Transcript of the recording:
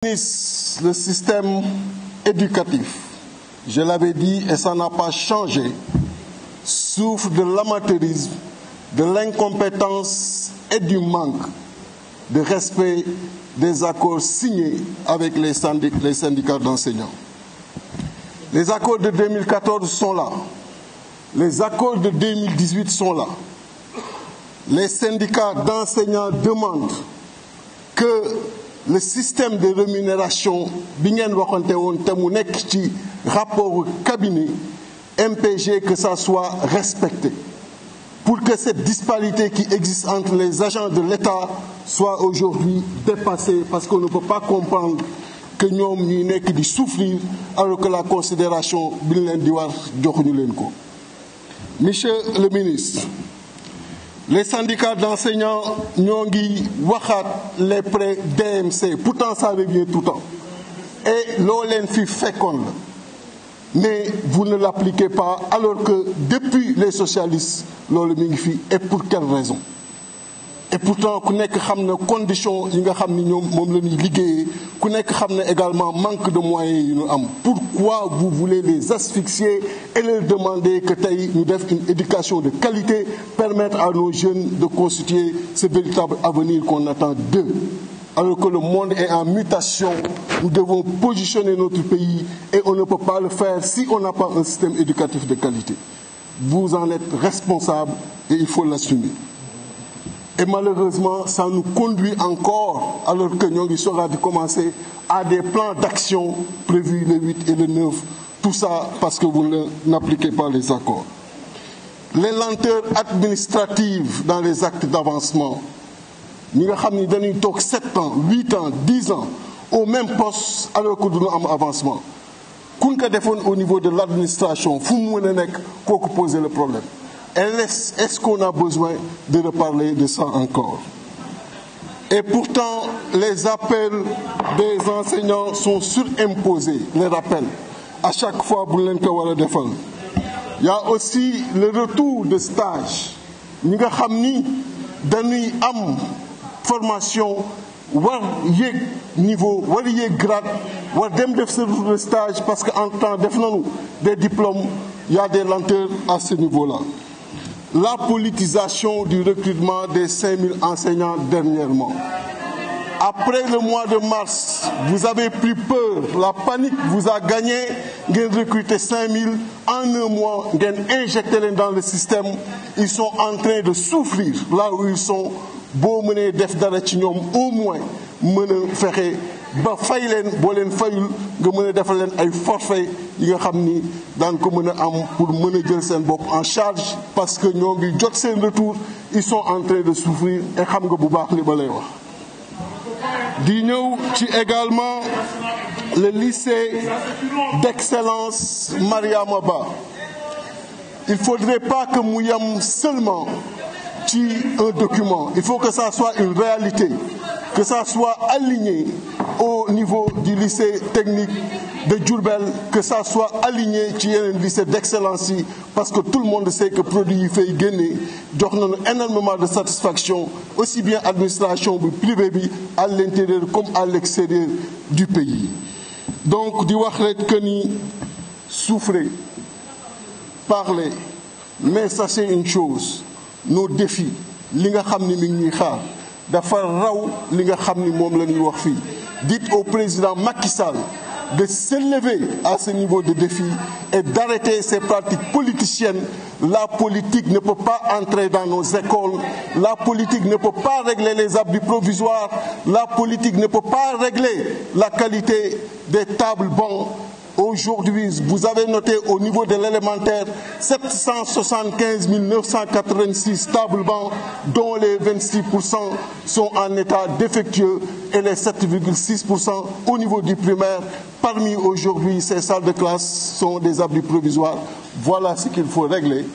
Le système éducatif, je l'avais dit et ça n'a pas changé, souffre de l'amateurisme, de l'incompétence et du manque de respect des accords signés avec les syndicats d'enseignants. Les accords de 2014 sont là, les accords de 2018 sont là. Les syndicats d'enseignants demandent que le système de rémunération bi ngeen waxante woon te mu nekk ci rapport cabinet MPG que ça soit respecté pour que cette disparité qui existe entre les agents de l'État soit aujourd'hui dépassée parce qu'on ne peut pas comprendre que ñoom ñuy nekk di souffrir alors que la considération bi ñu leen di war joxuñu leen ko. Monsieur le ministre, les syndicats d'enseignants ñoo ngi waxaat les prêts DMC pourtant ça revient tout le temps et loo leen fi fekkoon la mais vous ne l'appliquez pas alors que depuis les socialistes loolu mi ngi fi et pour quelle raison et pourtant ku nekk xam na condition yi nga xam ni ñoom moom la ñuy liggéeyee ku nekk xam na également manque de moyens yi ñu am. Pourquoi vous voulez les asphyxier et leur demander que tey ñu def une éducation de qualité, permettre à nos jeunes de constituer ce véritable avenir qu'on attend d'eux? Alors que le monde est en mutation, nous devons positionner notre pays et on ne peut pas le faire si on n'a pas un système éducatif de qualité. Vous en êtes responsable et il faut l'assumer. Et malheureusement, ça nous conduit encore, alors que nous sera de commencer, à des plans d'action prévus le 8 et le 9. Tout ça parce que vous n'appliquez pas les accords. Les lenteurs administratives dans les actes d'avancement. Nous avons 7 ans, 8 ans, 10 ans au même poste alors que nous avons avancement. Quand au niveau de l'administration, il faut poser le problème. Est-ce qu'on a besoin de reparler de ça encore? Et pourtant, les appels des enseignants sont surimposés, les rappels. À chaque fois, il y a aussi le retour de stage. Nous avons dañuy am formation war yéeg niveau war yéeg grade war dem def ce retour de stage parce qu'en temps def nañu des diplômes, il y a des lenteurs à ce niveau-là. La politisation du recrutement des 5000 enseignants dernièrement. Après le mois de mars, vous avez pris peur, la panique vous a gagné, vous avez recruté 5000 en un mois, vous avez injecté dans le système, ils sont en train de souffrir là où ils sont. Beau mener def dara ci ñoom au moins mën a fexe ba fay leen boo leen fayul nga mën a defal leen ay forfait yi nga xam ni daan ko mën a am pour mën a jël seen bopp en charge parce que ñoo ngi jot seen retour ils sont en train de souffrir et xam nga bu baax li ba lay wax. di ñëw ci également le lycée d'excellence Mariama Ba. Il ne faudrait pas que mu yam seulement un document. Il faut que ça soit une réalité, que ça soit aligné au niveau du lycée technique de Diourbel, que ça soit aligné sur un lycée d'excellence, parce que tout le monde sait que produit fait gagner, donne énormément de satisfaction, aussi bien administration privée à l'intérieur comme à l'extérieur du pays. Donc, di wax rek que ni souffrez, parlez, mais sachez une chose. Nos défis li nga xamni mi ngi xaar dafa raw li nga xamni mom la ñuy wax fi. Dites au président Macky Sall de s'élever à ce niveau de défi et d'arrêter ces pratiques politiciennes. La politique ne peut pas entrer dans nos écoles, la politique ne peut pas régler les abris provisoires, la politique ne peut pas régler la qualité des tables bancs. Aujourd'hui, vous avez noté au niveau de l'élémentaire 775 986 tables bancs, dont les 26% sont en état défectueux et les 7,6% au niveau du primaire. Parmi aujourd'hui, ces salles de classe sont des abris provisoires. Voilà ce qu'il faut régler.